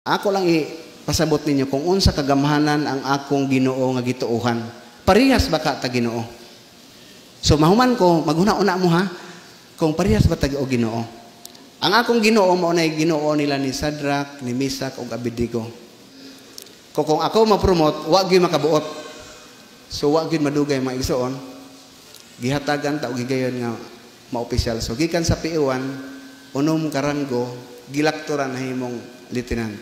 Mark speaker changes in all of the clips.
Speaker 1: Ako lang ipasabot ninyo kung unsa kagamhanan ang akong Ginoo nga gituohan. Parehas ba ka ta Ginoo? So mahuman ko, maghuna-una mo ha, kung parehas ba ta o Ginoo. Ang akong Ginoo mao nay Ginoo nila ni Sadrak, ni Misak ug Abednego. Kung ako ma-promote, wa gyud makabuot. So wa gyud madugay mga igsoon. Gihatagan ta og gigayon nga ma-opisyal. So gikan sa PE1, unom karanggo, gilaktoran na himong lieutenant,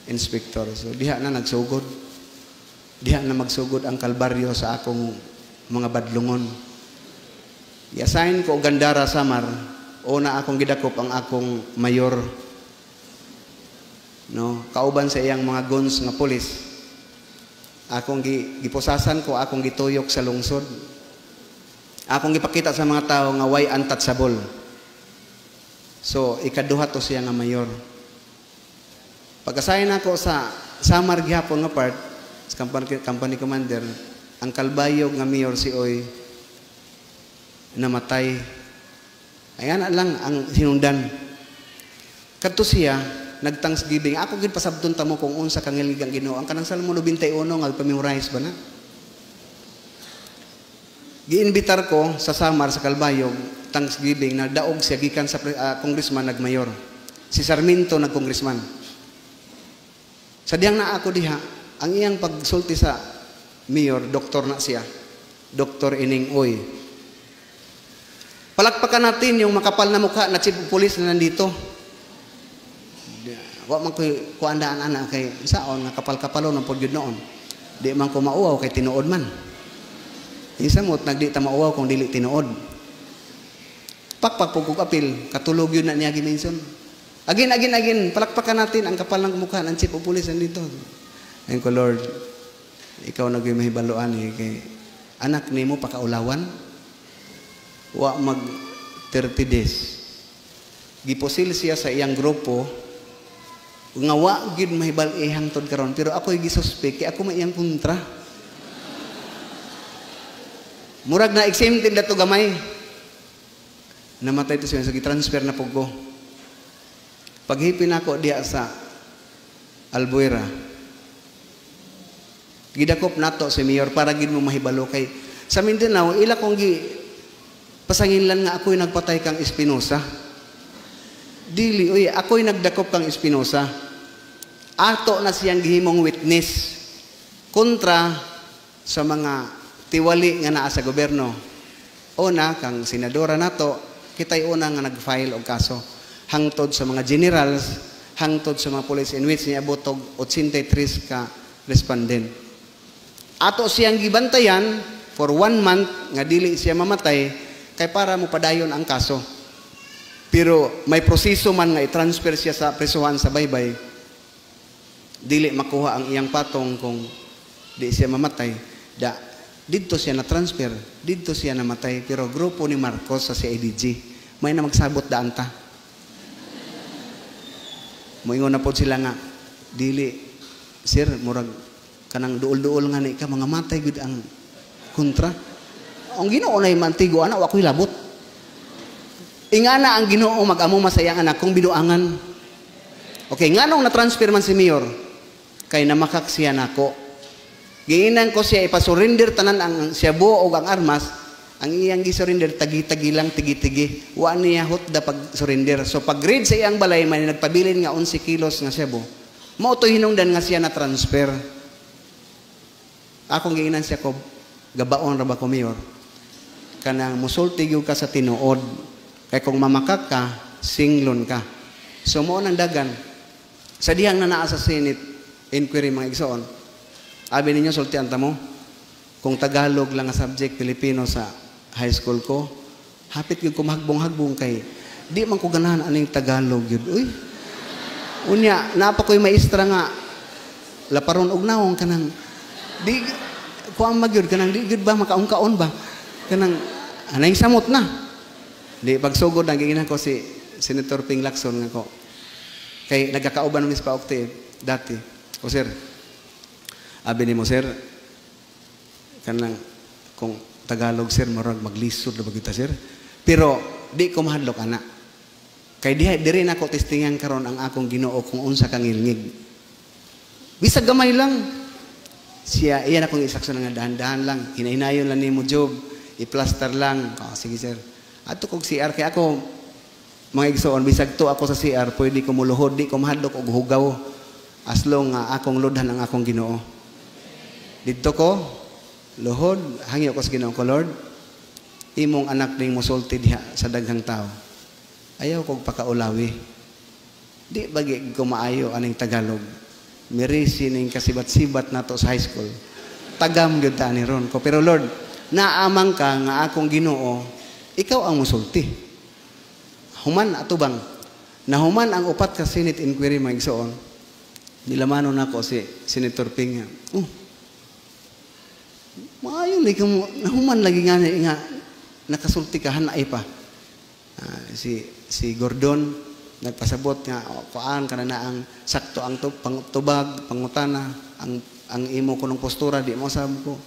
Speaker 1: inspector. So diha na nagsugod. Diha na magsugod ang kalbaryo sa akong mga badlungon. I-assign ko Gandara Samar. Una akong gidakop ang akong mayor. No, kauban sa iyang mga guns nga pulis. Akong giposasan ko, akong gituyok sa lungsod. Akong gipakita sa mga tao nga way untouchable. So, ikaduha to siya nga mayor. Pag-assign ako sa Samar gihapon nga part, sa company commander, ang kalbayog nga mayor si Oy namatay. Ayan lang ang hinundan. Kadto siya nag-thanksgiving. Ako gid pasabton ta mo kung unsa kang ngiligang Ginoo. Ang kanang Salmo 91 nga pamemorize ba na? Giinbitar ko sa Samar sa Kalbayog, Thanksgiving, na daog siya gikan sa congressman nagmayor. Si Sarmiento nagcongressman. Sa diyang na ako diha, ang iyang pagsulti sa mayor, doktor na siya. Dr. Ining Oy. Palakpakan natin yung makapal na mukha na chief of police na nandito. Wa man ko kuandaan ana kay saon nga kapal-kapalo ng pogyud noon. Di man ko mauaw kay tinuod man. Isamot nagdi ta mauaw kung dili tinuod. Pakpak pugog apil, katulog yun na niya gimension. Again, palakpakan natin ang kapal ng mukha ng chief of police nandito. Ayun ko, Lord, ikaw nagmahibaluan kay anak nimo pakaulawan. Wa mag 30 days. Giposil siya sa iyang grupo nga wa gid mahibal ihang tod karon, pero ako gisuspek kay ako may iyang kontra. Murag na exempted dato gamay. Namatay to siya, so gi-transfer na puggo. Paghipin ako diya sa Albuera, gidakop nato si mayor para gid mo mahibalo kay sa Mindanao ila kong pasanginlan nga ako'y nagpatay kang Espinosa. Dili, uy, ako'y nagdakop kang Espinosa. Ato na siyang gihimong witness kontra sa mga tiwali nga naa sa gobyerno. Una, kang senadora nato, kita'y una nga nag-file og kaso. Hangtod sa mga generals, hangtod sa mga police in which niabotog 83 ka respondent. Ato siyang gibantayan for 1 month nga dili siya mamatay kay para mo padayon ang kaso. Pero may proseso man nga i-transfer siya sa presuhan sa baybay, dili makuha ang iyang patong kung di siya mamatay. Dito siya na-transfer, dito siya namatay. Pero grupo ni Marcos sa CIDG, may na magsabot daan ta. Moingon na po sila nga, dili, sir, murag kanang duol-duol nga ni ka, mga matay gud ang kontra. Ang Ginoo na mantigo, anak, wako'y labot. Ingana ang Ginoo mag-amo masayang anak kung binuangan. Okay, nga nung na-transfer man si mayor, kay namakak siya nako. Giinan ko siya ipasurrender tanan ang siya buo o ang armas, ang iyang gisurrender tagi-tagi lang, tigi-tigi. Wa niya hot da pag-surrender. So pag-grade sa iyang balay, may nagpabilin nga 11 kilos nga siya buo. Mauto hinungdan nga siya na-transfer. Akong giinan siya ko, gabaon ra ba ko mayor? Kanang musulti gyud ka sa tinuod. Kay kung mamakak ka, singlon ka. So mo nang dagan. Sa dihang na naa sa Senate inquiry mga igsoon, abi ninyo sultian ta mo, kung Tagalog lang nga subject Pilipino sa high school ko, hapit gyud ko mahagbong-hagbong kay di man ko ganahan aning Tagalog gyud. Uy. Unya, napa ko'y maestra nga laparon og naong kanang di kuang magyud kanang di gyud ba makaon-kaon ba? Kanang anay samot na. Di pagsugod na giginan ko si Senator Ping Lacson nga ko. Kay nagkakauban mi sa Paokte dati. O sir, abi nimo sir, kanang kung Tagalog sir murag maglisod na bagita sir. Pero di ko mahadlok ana. Kay dire na ko testingan karon ang akong Ginoo kung unsa kang ngilngig. Bisag gamay lang. Siya, iyan akong isaksyon nga dahan-dahan lang. Hinahinayon lang ni mo job. I-plaster lang. Sige sir. Ato kong CR. Kaya ako, mga igsoon, bisag to ako sa CR, pwede ko muluhod, di ko mahadlok og hugaw. As long nga akong lodhan ang akong Ginoo. Dito ko, luhod, hangyo ko sa Ginoo ko, Lord. Imong anak ning musulti diha sa daghang tao. Ayaw kong pakaulawi. Di bagi ko maayo aning Tagalog. Mirisi ning kasibat-sibat nato sa high school. Tagam gyud ta ni ron ko. Pero Lord, naamang ka nga akong Ginoo, ikaw ang musulti. Human atubang. Nahuman ang upat ka Senate inquiry mga igsoon. Nilamano nako si Senator Ping. Maayo lagi mo nahuman lagi nga nakasulti ka hanay pa. Si Gordon nagpasabot nga kuan kana na ang sakto ang pangtubag pangutana ang imo kunong postura di mo sab ko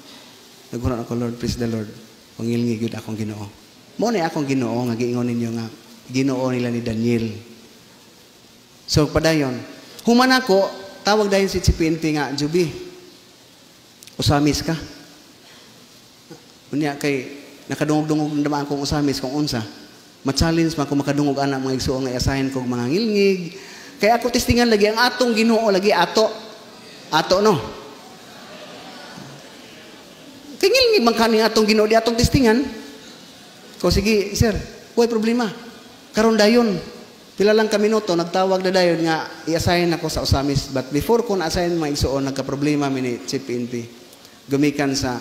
Speaker 1: naghuron ako Lord praise the Lord pangilngi gyud akong Ginoo mo ni akong Ginoo nga giingon ninyo nga Ginoo nila ni Daniel so padayon human ako tawag dayon si CPNP nga Juby usamis ka unya kay nakadungog-dungog naman akong usamis kung unsa ma-challenge man kung makadungog anak mga igsuon nga i-assign kog mga ngilngig. Kaya ako testingan lagi ang atong Ginoo lagi ato. Ato no. Kay ngilngig man kaning atong Ginoo di atong testingan. Ko sige sir, way problema. Karon dayon pila lang ka minuto nagtawag na dayon nga i-assign ako sa usamis but before ko na-assign mga igsuon nagka-problema mi ni Chief PNP. Gumikan sa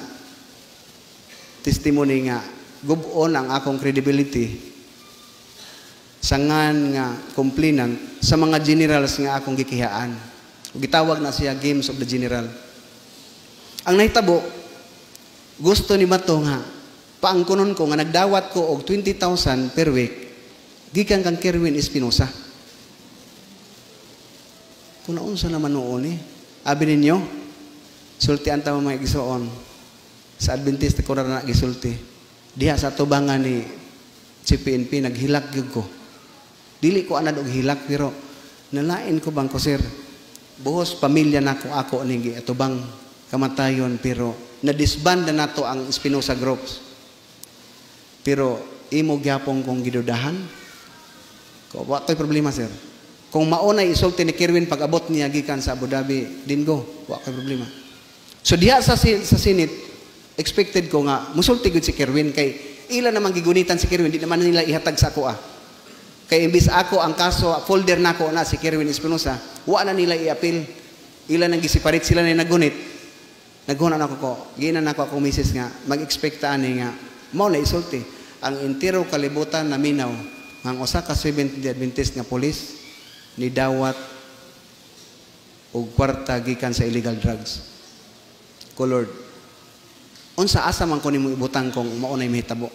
Speaker 1: testimony nga gubon ang akong credibility sangan nga complainant sa mga generals nga akong gikihaan. Gitawag na siya Games of the General. Ang nahitabo, gusto ni Mato nga, paangkunon ko nga nagdawat ko og 20,000 per week, gikan kang Kerwin Espinosa. Kung naunsa naman noon abi ninyo, sultian ta mga igsoon, sa Adventista ko na gisulti. Diha sa tubangan ni CPNP, naghilak yun ko. Dili ko anad og hilak pero nalain ko bang ko sir buhos pamilya nako ako ning atubang kamatayon pero nadisbanda nato ang Espinosa groups pero imo gyapon kong gidudahan ko wa toy problema sir kung maunay isulti ni Kerwin pag abot niya gikan sa Abu Dhabi dingo wa kay problema so diha sa Senate expected ko nga musulti gud si Kerwin kay ila namang gigunitan si Kerwin di naman nila ihatag sa ako kay imbis ako ang kaso folder nako na si Kerwin Espinosa wa na nila i-appeal ila nang gisiparit sila na nagunit naghunan ako ko ginan nako ako misis nga mag-expect ani nga mao na isulti ang entero kalibutan na minaw ang usa ka Seventh-day Adventist nga pulis ni dawat og kwarta gikan sa illegal drugs ko Lord unsa asa man ko nimo ibutang kung mao na mahitabo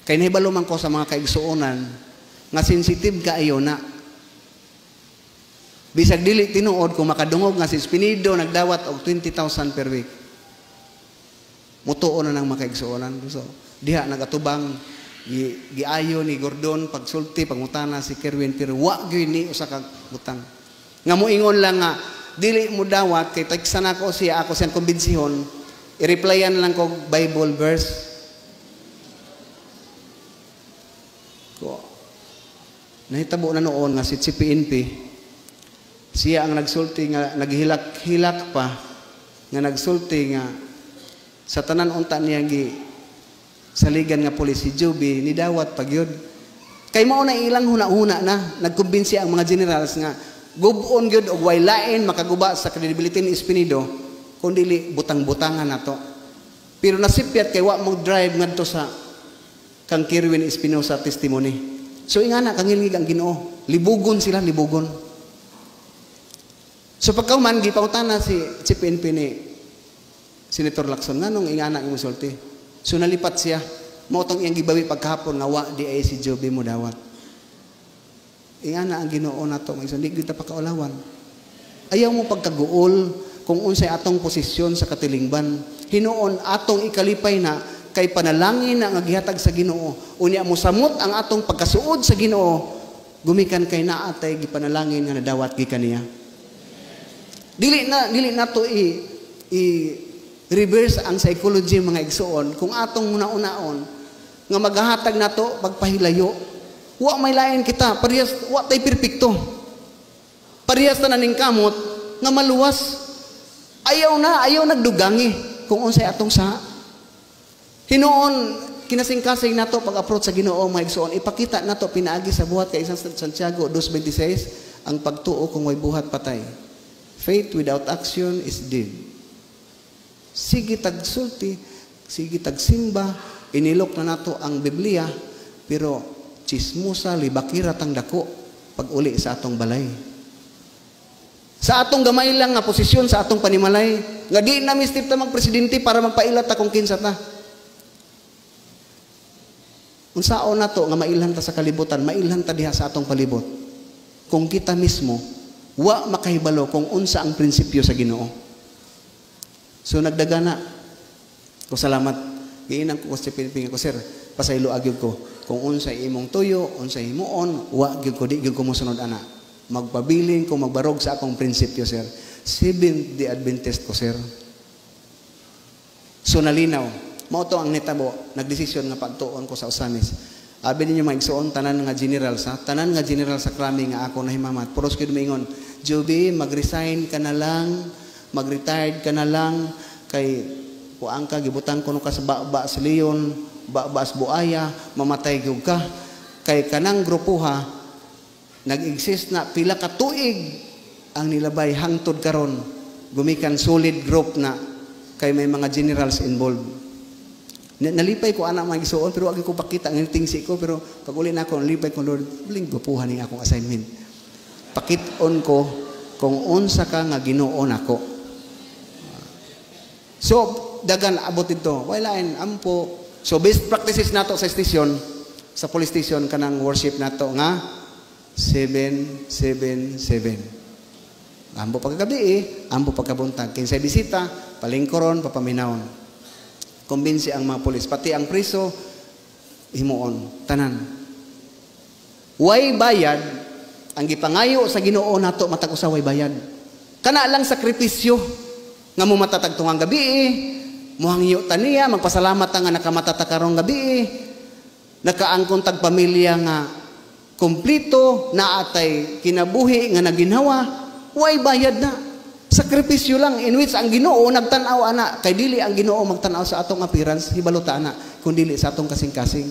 Speaker 1: kay nahibalo man ko sa mga kaigsuonan nga sensitive kaayo na bisag dili tinuod kung makadungog nga si Espinido nagdawat og 20,000 per week mutuon na nang makaigsuonan so diha nagatubang giayo ni Gordon pagsulti pangutana si Kerwin pero wa gyud ni usa ka butang nga moingon lang nga dili mo dawat kay teksan ako siya ako siyang kumbensihon i-replyan lang kog Bible verse ko nahitabo na noon nga si CPNP siya ang nagsulti nga naghilak-hilak pa nga nagsulti nga sa tanan unta niya gi saligan nga pulis si Joby ni dawat pagyud kay mao na ilang huna-huna na nagkumbinsi ang mga generals nga gubon gyud og way lain makaguba sa credibility ni Espinido kundi butang-butangan nato pero nasipyat kay wa mo drive ngadto sa kang Kerwin Espinosa testimony. So ingana kangilngig ang Ginoo, libugon sila libugon. So pagkauman gipangutana si CPNP ni Senator Lacson nganong ingana imong sulti. So nalipat siya, mao tong iyang gibawi pagkahapon nga wa di ay si Joby mo dawat. Ingana ang Ginoo nato nga di gyud ta pakaulawan. Ayaw mo pagkaguol kung unsay atong posisyon sa katilingban. Hinuon atong ikalipay na kay panalangin na nga gihatag sa Ginoo unya mo samot ang atong pagkasuod sa Ginoo gumikan kay naatay gipanalangin nga nadawat gikan niya Dili na to reverse ang psychology mga igsoon kung atong una-unaon nga maghahatag nato pagpahilayo. Wa may lain kita, parehas wa tay perpekto. Parehas ta naning kamot nga maluwas. Ayaw nagdugangi kung unsay atong sa. Hinuon kinasing-kasing nato pag-approach sa Ginoo mga igsoon, ipakita nato pinaagi sa buhat kay isang Santiago 2:26 ang pagtuo kung way buhat patay. Faith without action is dead. Sige tagsulti, sige tagsimba, inilok na nato ang Biblia, pero chismusa, libakirat ang dako pag uli sa atong balay. Sa atong gamay lang nga posisyon, sa atong panimalay, nga di na mistip ta magpresidente para magpailat ta kung kinsa ta. Unsaon na to nga mailhan ta sa kalibutan, mailhan ta diha sa atong palibot. Kung kita mismo, wa makahibalo kung unsa ang prinsipyo sa Ginoo. So nagdagana ko salamat. Giinang ko sa Pilipino ko, sir, pasaylo agyod ko. Kung unsay imong tuyo, unsay himuon, wa gyud ko di gyud ko mosunod ana. Magpabiling ko magbarog sa akong prinsipyo, sir. Seventh-day Adventist ko, sir. So nalinaw. Mao to ang nitabo, nagdesisyon nga pagtuon ko sa Osamis. Abi ninyo maigsuon tanan nga general sa krami nga ako nahimamat. Puros gyud moingon, Joby, mag-resign ka na lang. Mag-retired ka na lang kay kuang ka gibutan kuno ka sa baba sa leon, baba sa buaya, mamatay gyud ka. Kay kanang grupuha nag-exist na pila ka tuig ang nilabay hangtod karon gumikan solid group na kay may mga generals involved. Nalipay ko ana magisuon pero agi ko pakita ang tingsi ko pero pag uli na ako nalipay ko Lord, bling grupuhan ning akong assignment. Pakit-on ko kung unsa ka nga Ginoo nako. So, dagan abot ito. Walain, ampo. So, best practices nato sa station, sa police station, kanang worship nato nga 777. Ampo pagkagabi ampo pagkabuntag. Kinsay bisita, palingkoron, papaminawon. Kumbinsi ang mga polis. Pati ang priso, himuon. Tanan. Way bayad, ang gipangayo sa Ginoo nato matag usa way bayad. Kana lang sakripisyo nga mo matatagtungang gabi muhangyo taniya magpasalamat nga nakamata karong gabi nakaangkon tag pamilya nga kumplito na atay kinabuhi nga naginhawa way bayad na sakripisyo lang in which ang Ginoo nagtan-aw ana kay dili ang Ginoo magtan-aw sa atong appearance hibalota ana kun dili sa atong kasing-kasing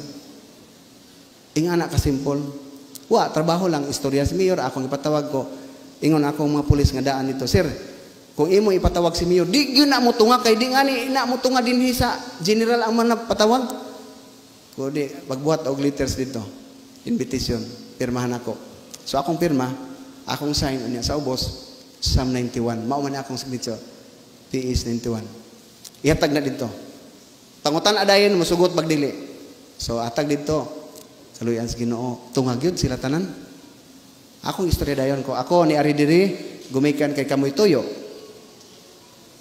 Speaker 1: ingana ka simple wa trabaho lang istorya si mayor akong ipatawag ko ingon akong mga pulis nga daan dito sir. Kung imo ipatawag si Mayor, di gyud na mo tunga kay di ngani ina mo tunga dinhi sa general ang man patawag. Kundi pagbuhat og letters dito. Invitation, pirmahan ako. So akong pirma, akong sign unya sa ubos Psalm 91. Mao man akong signature. PS 91. Ihatag na dito. Pangutan adayon mosugot pagdili. So atag dito. Kaluyan sa Ginoo. Tunga gyud sila tanan. Akong istorya dayon ko. Ako ni ari diri gumikan kay kamoy tuyo.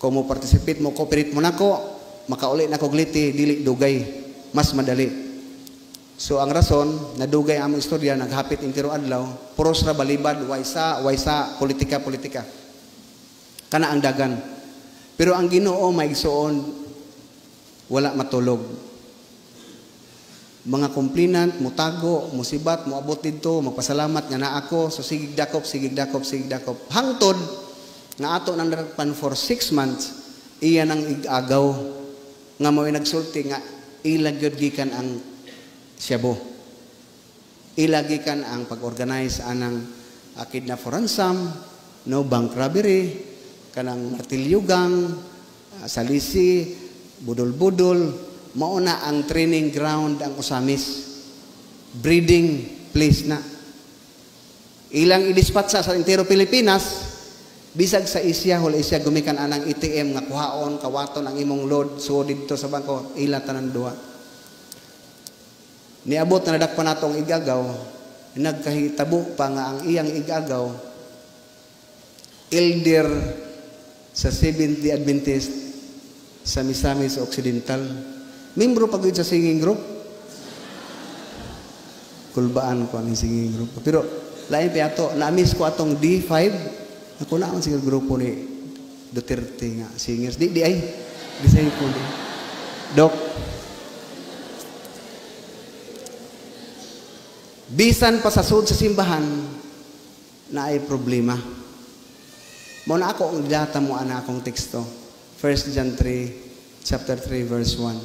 Speaker 1: Kung mo participate mo, cooperate mo nako, makauli na ko gliti, dili dugay, mas madali. So ang rason, nadugay ang istorya, naghapit intiro adlaw, puros ra balibad, waysa, politika. Kana ang dagan. Pero ang Ginoo maigsuon, wala matulog. Mga complainant, mutago, musibat, moabot dito, magpasalamat nga na ako, so sigig dakop. Hangtod, nga ato nang darakpan for 6 months, iya nang igagaw nga mo'y nagsulti nga ilagyod gikan ang Shabu. Ilagikan ang pag-organize anang akid na for ransom, no bank robbery, kanang martilyugang, salisi, budol-budol, mauna ang training ground ang Osamis. Breeding place na. Ilang idispatsa sa entero Pilipinas, bisag sa Asia, wala Asia, gumikan anang ATM nga kuhaon, kawaton ang imong load, so dito sa bangko, ila tanan duha. Niabot na nadakpan natong igagaw, nagkahitabo pa nga ang iyang igagaw, elder sa Seventh-day Adventist sa Misamis Occidental. Membro pag sa singing group. Kulbaan ko ang singing group. Pero lain pa ato, na-miss ko atong D5, Ako na ang siguro grupo ni Duterte nga singers. Di ay disciple. Dok. Bisan pa sa sud sa simbahan na ay problema. Mo na ako ang data mo ana akong teksto. 1 John 3 chapter 3 verse 1.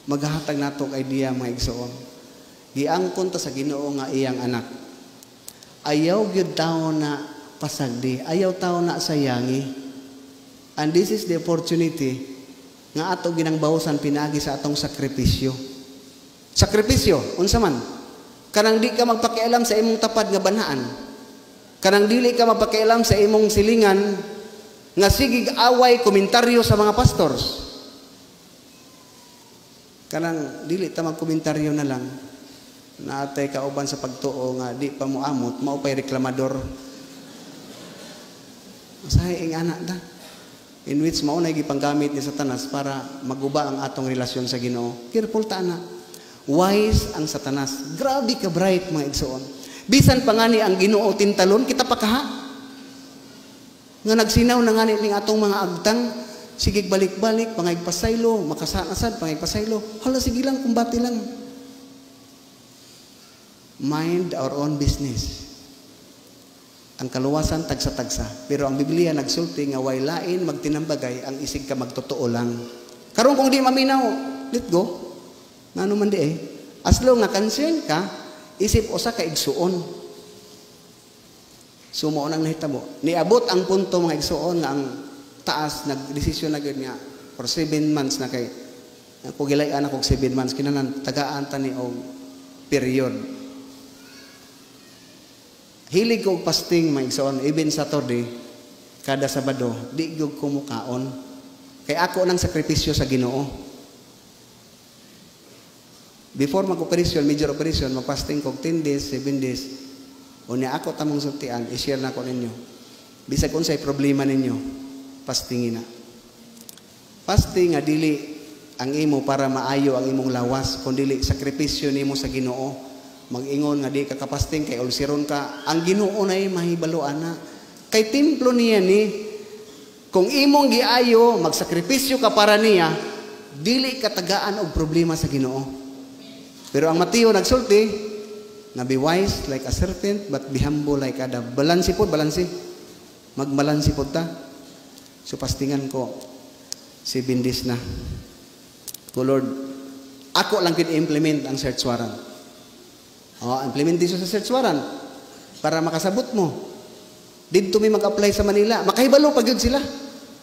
Speaker 1: Maghahatag nato kay idea mga igsoon. Giangkon ta sa Ginoo nga iyang anak. Ayaw gyud tawo na pasagdi, ayaw tawo na sayangi. And this is the opportunity nga ato ginangbawsan pinagi sa atong sakripisyo. Sakripisyo, unsa man? Kanang di ka magpakialam sa imong tapad nga banhaan. Kanang dili ka magpakialam sa imong silingan nga sigig away komentaryo sa mga pastors. Kanang dili ta magkomentaryo na lang. Naatay kauban sa pagtuo nga di pa mo amot, mao pay reklamador. Usahay ing anak ta. In which mao na gipanggamit ni Satanas para maguba ang atong relasyon sa Ginoo. Careful ta na. Wise ang Satanas. Grabe ka bright mga igsoon. Bisan pa nga ni ang Ginoo tintalon, kita pa kaha. Nga nagsinaw na nga ni atong mga agtang, sige balik-balik, pangaypasaylo, makasanasad, pangaypasaylo. Hala, sige lang, kumbati lang. Mind our own business. Ang kaluwasan, tagsa-tagsa. Pero ang Biblia nagsulti nga way lain magtinambagay, ang isig ka magtotoo lang. Karon kung di maminaw, let go. Nga naman di eh. As long na concern ka, isip usa ka igsuon. Sumuon ang nahitabo. Niabot ang punto mga igsuon nga ang taas, nagdesisyon na gud nga for 7 months na kay kung gilayan ako 7 months, kinanan tagaan ta ni og period. Hilig ko og fasting mga igsuon, even Saturday, kada Sabado, di gyud ko mukaon. Kay ako nang sakripisyo sa Ginoo. Before mag-operasyon, major operation, mag-fasting ko 10 days, 7 days. O niya ako tamang sultian, i-share na ko ninyo. Bisag kung sa'y problema ninyo, fastingin na. Fasting nga dili ang imo para maayo ang imong lawas, kung dili sakripisyo nimo sa Ginoo. Mag-ingon nga di ka kapasting, kay ulsiron ka. Ang Ginoo na mahibaloan na. Kay templo niya ni, kung imong giayo, magsakripisyo ka para niya, dili katagaan og problema sa Ginoo. Pero ang Mateo nagsulti, na be wise like a serpent, but be humble like a dove. Balansi po, balansi. Magbalansi po ta. So, pastingan ko, 7 days na. So, Lord, ako lang kin-implement ang search warrant. Implementation sa search warrant para makasabot mo. Dito may mag-apply sa Manila. Makahibalo pag yun sila.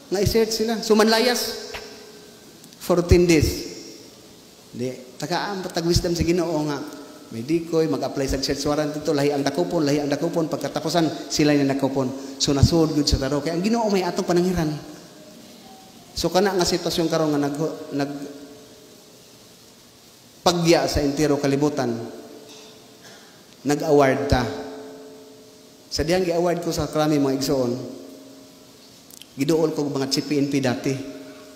Speaker 1: Nga i-search sila. So, manlayas. 14 days. Di, tagaan patag wisdom sa Ginoo nga may dikoy mag-apply sa search warrant dito, lahi ang dakupon pagkatapusan sila ni nakupon. So nasud gud sa taro kay ang Ginoo may atong panangiran. So kana nga sitwasyon karon nga nag pagya sa entero kalibutan, nag-award ta. Sa diyang gi-award ko sa krami mga igsoon, giduol ko mga CPNP dati,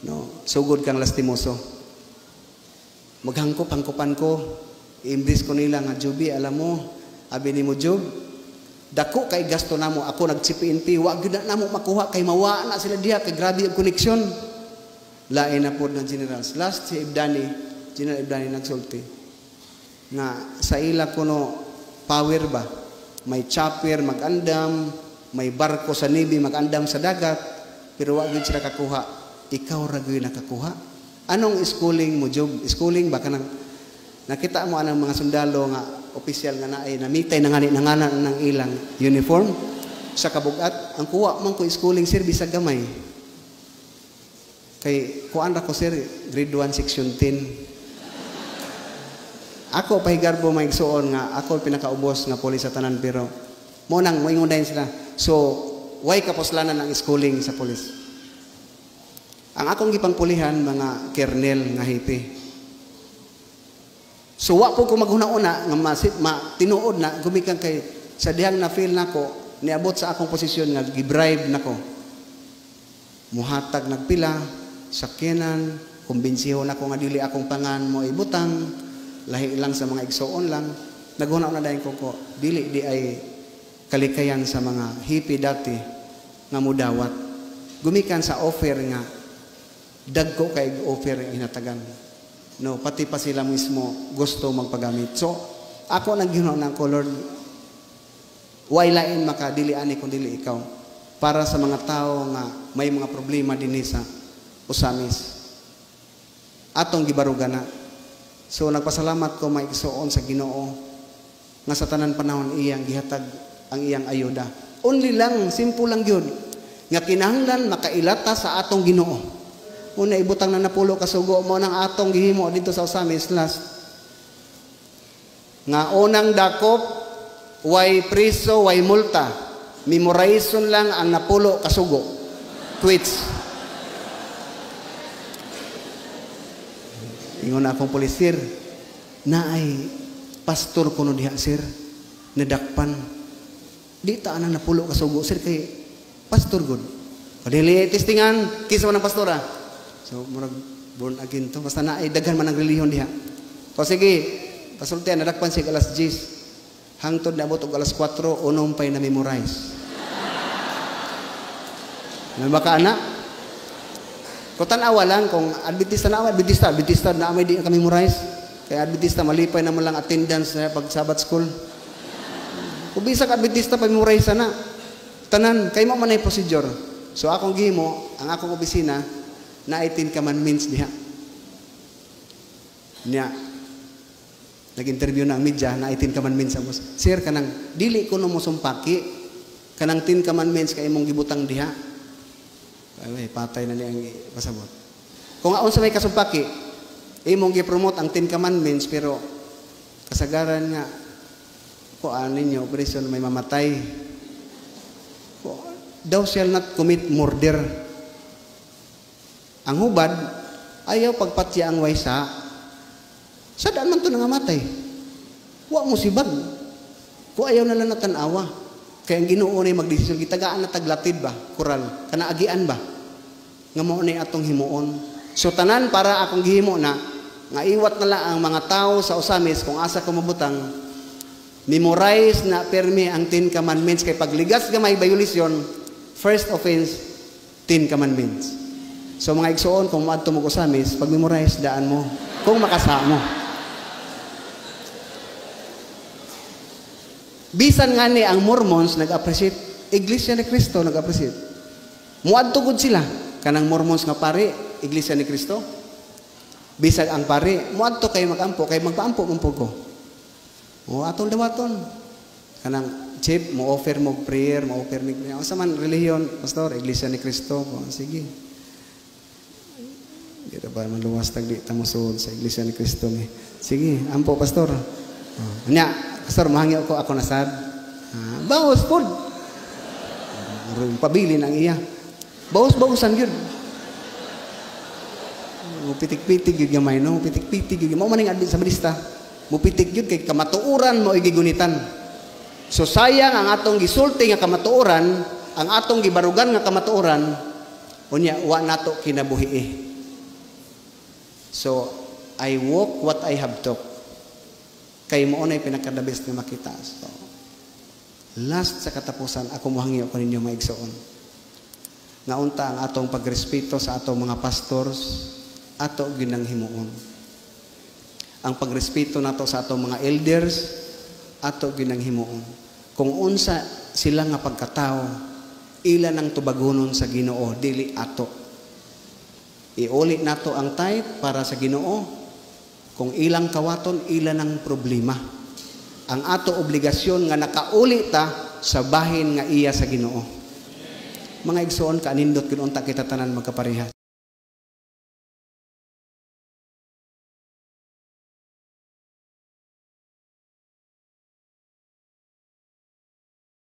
Speaker 1: no, sugod kang lastimoso. Maghangkop-hangkopan ko, i-embrace ko nila nga, Joby, alam mo, abi ni mo, Job, dako kay gasto na mo, ako nag-CPNP, wag yun na mo makuha, kay mawa na sila diha, kay grabe ang koneksyon. Lain na po ng generals. Last, si General Ibdani nagsulti, nga sa ila ko no, power ba? May chopper, mag-andam, may barko sa Navy, mag-andam sa dagat, pero wag yun sila kakuha. Ikaw ragoy nakakuha. Anong schooling mo, Job? Schooling ba ka nang nakita mo anang mga sundalo nga opisyal nga naay namitay nanganan ng ilang uniform sa kabugat? Ang kuha man ko schooling service sa gamay. Kay kuan ra ko sir grade 1 section 10. Ako pahigarbo maigsuon nga ako pinakaubos nga pulis sa tanan pero mo nang moingon dayon sila. So why kaposlanan ang schooling sa pulis? Ang akong gipangpulihan, mga kernel nga hipi. So, wa po ko maghuna-una, nga tinuod na, gumikan kay, sa dihang na-feel na ko, niabot sa akong posisyon nga, gibribe na ko. Muhatag nagpila, sakyanan, kumbinsiho na ko nga dili akong pangan mo ibutang, lahi lang sa mga igsoon lang, naghuna-una dahil ko, dili di ay kalikayan sa mga hippie dati nga mudawat. Gumikan sa offer nga dagko kay offer ang hinatagan. No, pati pa sila mismo gusto magpagamit. So, ako naghinuon ng Lord, way lain makadili ani kundi ikaw para sa mga tao nga may mga problema dinhi sa usamis. Atong gibarugan na. So nagpasalamat ko maigsuon sa Ginoo nga sa tanan panahon iyang gihatag ang iyang ayuda. Only lang, simple lang yun. Nga kinahanglan makailata sa atong Ginoo. Una ibutang na napulo kasugo mo ng atong gihimo dito sa usamis last. Nga unang dakop, way priso, way multa. Memorization lang ang napulo kasugo. Quits. Ingon akong polisir, na ay pastor kuno diha sir, nadakpan. Di ta anang napulo kasugo sir kay pastor good. Kadili testingan kisa man ang pastora. So murag born again to basta na ay daghan man ang relihiyon diha. O sige, pasultian nadakpan sig alas 10. Hangtod na abot og alas 4 unom pay na memorize. May baka ana? Kung tanawa lang, kung Adventista na Adventista na may di kami memorize. Kaya Adventista, malipay naman lang attendance na pag Sabbath school. Kung bisag Adventista, pa-memorize na. Tanan, kayo mo man ay procedure. So akong gihimo, ang akong opisina, na 18 commandments diha. Niya, nag-interview na ang media, na 18 commandments. Sir, kanang, dili ko no mo sumpaki, kanang 10 commandments kay imong gibutang diha. Ay, patay na niyang pasabot. Kung aon sa may kasumpaki, imong gi-promote ang 10 commandments, pero kasagaran nga, kuan ninyo, operation may mamatay. Thou shall not commit murder. Ang hubad, ayaw pagpatya ang waysa, sadaan man to nangamatay. Wa mo sibag. Kung ayaw na lang natanawa. Kaya ang Ginoo ni magdesisyon, gitagaan na taglatid ba? Kural. Kanaagian ba? Nga mo ni atong himuon. So tanan para akong gihimo na, nga iwat na lang ang mga tao sa usamis kung asa ko mabutang, memorize na permi ang 10 commandments. Kay pagligas ka may violation, first offense, 10 commandments. So mga igsoon, kung maadto mo usamis, pag memorize, daan mo. Kung makasa mo. Bisan nga ni ang Mormons nag-appreciate, Iglesia ni Cristo nag-appreciate. Muadto gud sila kanang Mormons nga pare, Iglesia ni Cristo. Bisag ang pare, muadto kay magampo, kay magpaampo man pud ko. O atong dawaton. Kanang chief mo offer mo prayer, mo offer ni sa man relihiyon, pastor, Iglesia ni Cristo. O, sige. Dito ba maluwas tag di ta mosuod sa Iglesia ni Cristo ni. Sige, ampo pastor. Nya pastor, mahangyo ko ako nasad. Bawas po. Pabili ng iya. Bawas-bawasan yun. Mupitik-pitik yun gamay, no? Mupitik-pitik yun. Mau maning adin sa Adventista. Mupitik yun kay kamatuuran mo igigunitan. So sayang ang atong gisulti nga kamatuuran, ang atong gibarugan nga kamatuuran, unya, wa nato kinabuhi. So, I walk what I have talked. Kay mo na pinakadabis nga makita. So, last sa katapusan, ako mohangyo ko ninyo maigsoon. Nga unta ang atong pagrespeto sa atong mga pastors, ato ginang himuon. Ang pagrespeto nato sa atong mga elders, ato ginang himuon. Kung unsa sila nga pagkatao, ilan ang tubagonon sa Ginoo, dili ato. Iuli nato ang tithe para sa Ginoo. Kung ilang kawaton, ilan ang problema. Ang ato obligasyon nga nakauli ta sa bahin nga iya sa Ginoo. Mga igsoon, kanindot kinunta kita tanan magkaparehas.